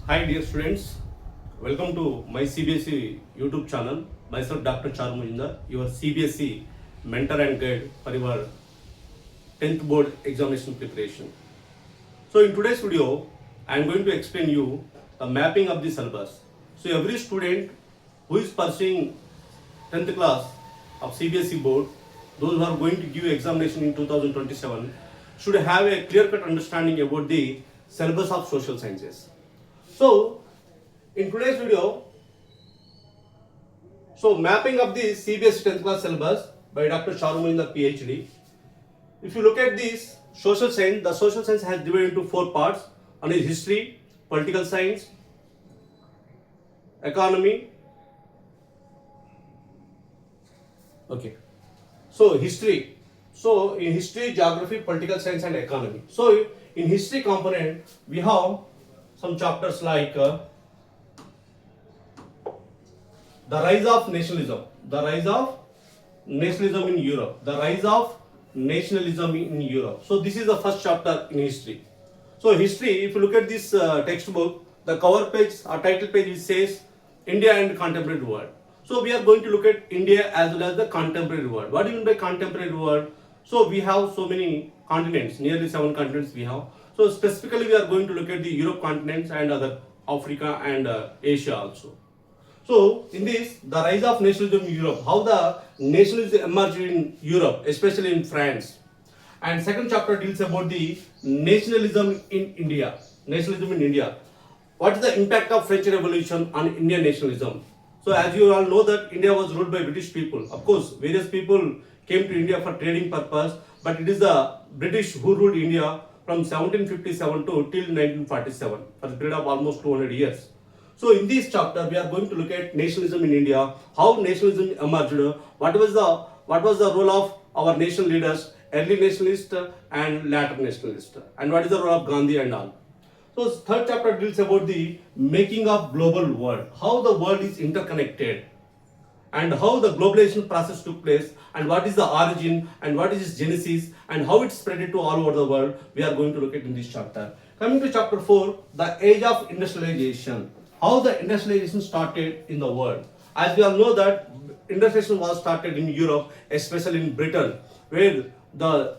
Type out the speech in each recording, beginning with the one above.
Hi dear students, welcome to my CBSE YouTube channel. Myself Dr. Charu Mujundar, your CBSE mentor and guide for your 10th board examination preparation. So in today's video, I am going to explain you the mapping of the syllabus. So every student who is pursuing 10th class of CBSE board, those who are going to give examination in 2027 should have a clear-cut understanding about the syllabus of social sciences. So, in today's video, mapping of the CBSE 10th class syllabus by Dr. Charu Mujundar PhD. If you look at this social science, the social science has divided into 4 parts. One is history, political science, economy. Okay. So history. So in history, geography, political science, and economy. So in history component, we have some chapters like the rise of nationalism, the rise of nationalism in Europe, the rise of nationalism in Europe. So this is the first chapter in history. So history, if you look at this textbook, the cover page or title page, it says India and contemporary world. So we are going to look at India as well as the contemporary world. What do you mean by contemporary world? So we have so many continents, nearly 7 continents we have. So specifically we are going to look at the Europe continents and other Africa and Asia also. So in this, the rise of nationalism in Europe, how the nationalism emerged in Europe, especially in France. And second chapter deals about the nationalism in India. Nationalism in India. What is the impact of French Revolution on Indian nationalism? So as you all know that India was ruled by British people. Of course, various people came to India for trading purpose, but it is the British who ruled India from 1757 to till 1947 for the period of almost 200 years. So in this chapter, we are going to look at nationalism in India, how nationalism emerged, what was the role of our national leaders, early nationalist and later nationalist, and what is the role of Gandhi and all. So third chapter deals about the making of global world, how the world is interconnected and how the globalization process took place and what is the origin and what is its genesis and how it spread to all over the world. We are going to look at in this chapter. Coming to chapter 4, the age of industrialization, how the industrialization started in the world. As we all know that industrialization was started in Europe, especially in Britain, where the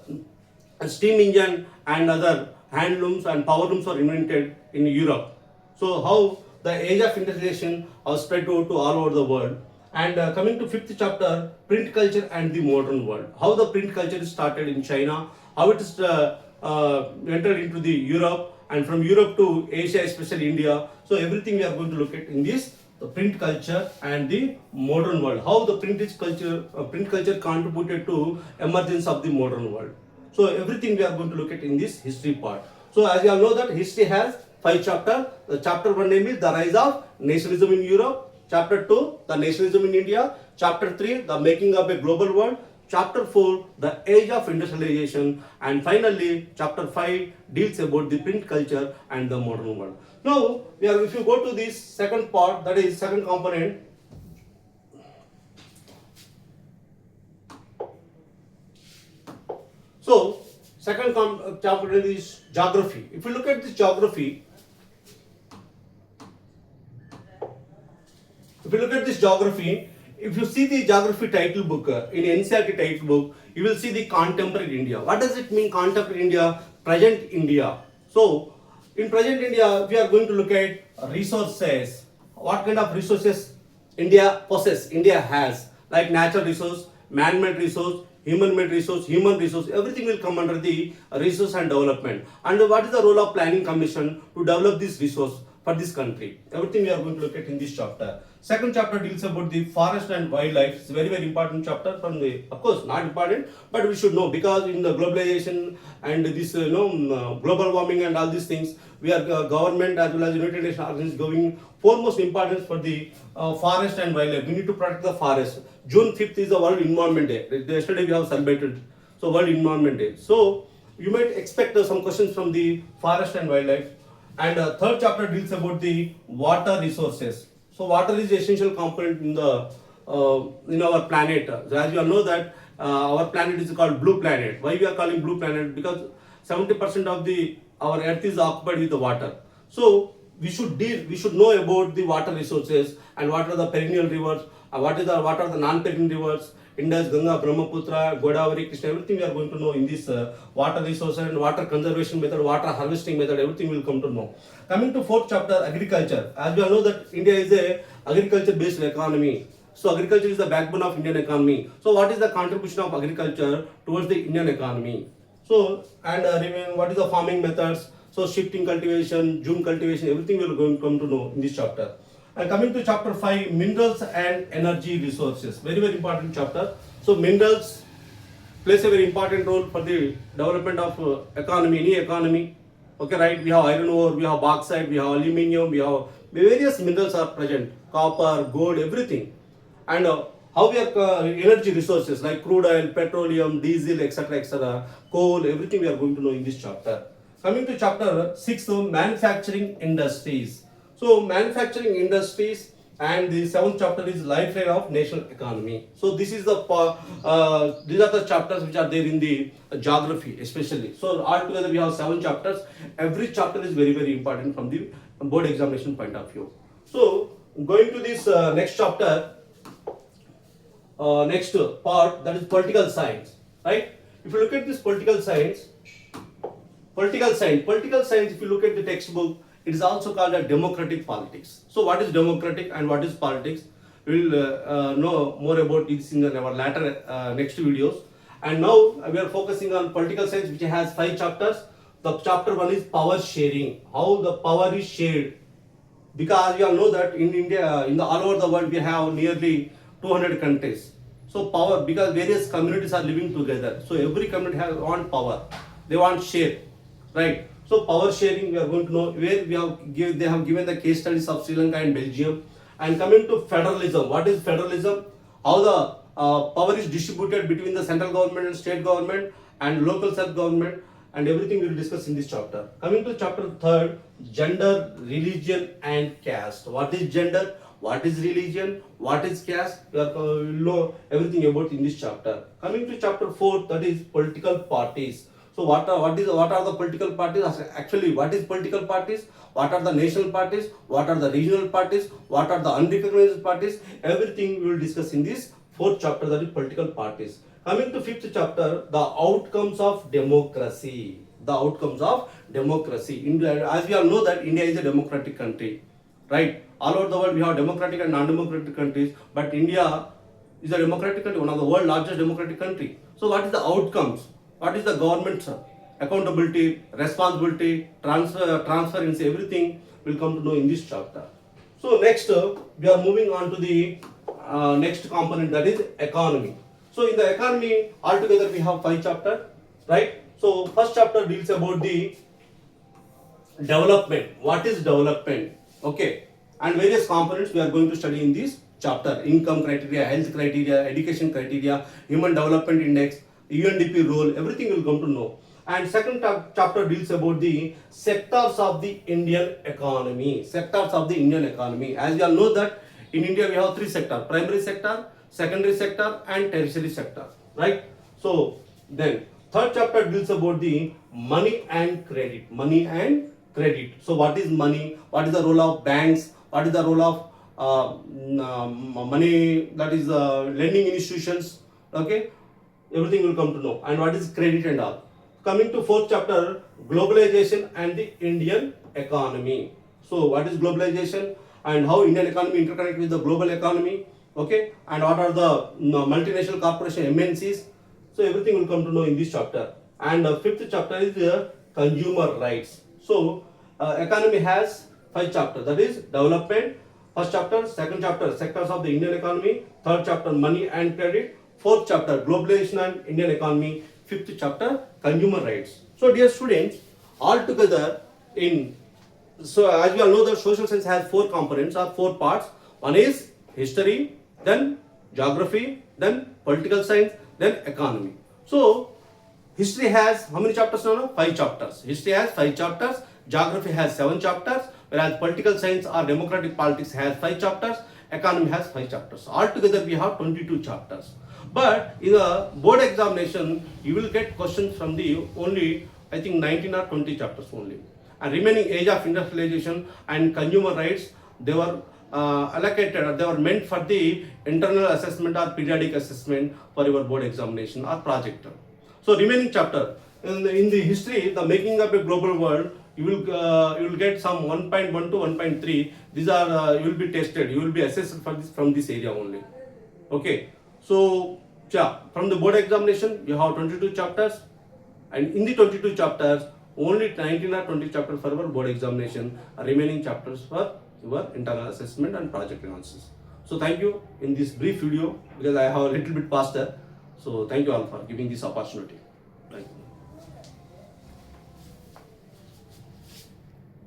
steam engine and other handlooms and power looms were invented in Europe. So how the age of industrialization was spread to all over the world. And coming to 5th chapter, print culture and the modern world. How the print culture started in China, how it is entered into the Europe, and from Europe to Asia, especially India. So everything we are going to look at in this, the print culture and the modern world. How the print culture contributed to emergence of the modern world. So everything we are going to look at in this history part. So as you all know that history has 5 chapters. The chapter 1 name is the rise of nationalism in Europe. Chapter 2, the nationalism in India. Chapter 3, the making of a global world. Chapter 4, the age of industrialization. And finally, chapter 5 deals about the print culture and the modern world. Now, if you go to this second part, that is second component. So, second component is geography. If you look at this geography, if you see the geography title book in NCERT title book, you will see the contemporary India. What does it mean contemporary India? Present India. So in present India, we are going to look at resources. What kind of resources India possesses, India has, like natural resource, man-made resource, human-made resource, human resource, everything will come under the resource and development. And what is the role of planning commission to develop this resource for this country? Everything we are going to look at in this chapter. Second chapter deals about the forest and wildlife. It's a very, very important chapter from the, of course, not important, but we should know because in the globalization and this, global warming and all these things, we are government as well as United Nations organizations giving foremost importance for the forest and wildlife. We need to protect the forest. June 5th is the World Environment Day. Yesterday we have celebrated. So World Environment Day. So you might expect some questions from the forest and wildlife. And third chapter deals about the water resources. So water is essential component in the in our planet. So as you all know that our planet is called blue planet. Why we are calling blue planet? Because 70% of our earth is occupied with the water. So we should know about the water resources and what are the perennial rivers, what are the non-perennial rivers, Indus, Ganga, Brahmaputra, Godavari, Krishna, everything we are going to know in this water resource and water conservation method, water harvesting method, everything will come to know. Coming to fourth chapter, agriculture. As we all know that India is a agriculture based economy. So agriculture is the backbone of Indian economy. So what is the contribution of agriculture towards the Indian economy? So, and what is the farming methods? So shifting cultivation, June cultivation, everything we are going to come to know in this chapter. And coming to chapter 5, minerals and energy resources. Very, very important chapter. So minerals plays a very important role for the development of economy, any economy. Okay, right? We have iron ore, we have bauxite, we have aluminium, we have various minerals are present. Copper, gold, everything. And how we are energy resources like crude oil, petroleum, diesel, etc., coal, everything we are going to know in this chapter. Coming to chapter 6, manufacturing industries. So manufacturing industries, and the 7th chapter is lifeline of national economy. So this is the these are the chapters which are there in the geography especially. So altogether we have 7 chapters. Every chapter is very, very important from the board examination point of view. So going to this next chapter, next part, that is political science, right? If you look at this political science, if you look at the textbook, it is also called a democratic politics. So what is democratic and what is politics? We will know more about this in our later next videos. And now we are focusing on political science, which has 5 chapters. The chapter 1 is power sharing, how the power is shared. Because we all know that in India, all over the world, we have nearly 200 countries. So power, because various communities are living together. So every community want power. They want share, right? So power sharing, we are going to know where they have given the case studies of Sri Lanka and Belgium. And coming to federalism, what is federalism? How the power is distributed between the central government and state government and local self-government, and everything we will discuss in this chapter. Coming to chapter 3, gender, religion and caste. What is gender? What is religion? What is caste? We will know everything about in this chapter. Coming to chapter 4, that is political parties. So what are the political parties? Actually, what is political parties? What are the national parties? What are the regional parties? What are the unrecognized parties? Everything we will discuss in this 4th chapter, that is political parties. Coming to 5th chapter, the outcomes of democracy. The outcomes of democracy. India, as we all know that India is a democratic country, right? All over the world we have democratic and non-democratic countries, but India is a democratic country, one of the world's largest democratic country. So what is the outcomes? What is the government's accountability, responsibility, transparency, everything will come to know in this chapter. So next we are moving on to the next component, that is economy. So in the economy, altogether we have 5 chapters, right? So first chapter deals about the development. What is development? Okay. And various components we are going to study in this chapter. Income criteria, health criteria, education criteria, human development index, UNDP role, everything will come to know. And second chapter deals about the sectors of the Indian economy. Sectors of the Indian economy. As you all know that in India we have 3 sectors: primary sector, secondary sector and tertiary sector, right? So then third chapter deals about the money and credit. Money and credit. So what is money? What is the role of banks? What is the role of money, that is lending institutions? Okay, everything will come to know. And what is credit and all. Coming to 4th chapter, globalization and the Indian economy. So what is globalization and how Indian economy interconnect with the global economy? Okay, and what are the multinational corporation, MNCs? So everything will come to know in this chapter. And 5th chapter is the consumer rights. So economy has 5 chapters, that is development. First chapter, second chapter, sectors of the Indian economy. Third chapter, money and credit. 4th chapter, globalization and Indian economy. 5th chapter, consumer rights. So dear students, all together so as we all know that social science has 4 components or 4 parts. One is history, then geography, then political science, then economy. So history has how many chapters now? 5 chapters. History has 5 chapters. Geography has 7 chapters. Whereas political science or democratic politics has 5 chapters. Economy has 5 chapters. Altogether we have 22 chapters. But in the board examination, you will get questions from the only, I think, 19 or 20 chapters only. and remaining age of industrialization and consumer rights, they were allocated, or they were meant for the internal assessment or periodic assessment for your board examination or project. So remaining chapter in the history, the making of a global world, you will get some 1.1 to 1.3. These are you will be tested, you will be assessed for this from this area only. Okay, so yeah, from the board examination you have 22 chapters, and in the 22 chapters only 19 or 20 chapters for our board examination, remaining chapters for your internal assessment and project analysis. So thank you in this brief video, because I have a little bit faster. So thank you all for giving this opportunity. Thank you.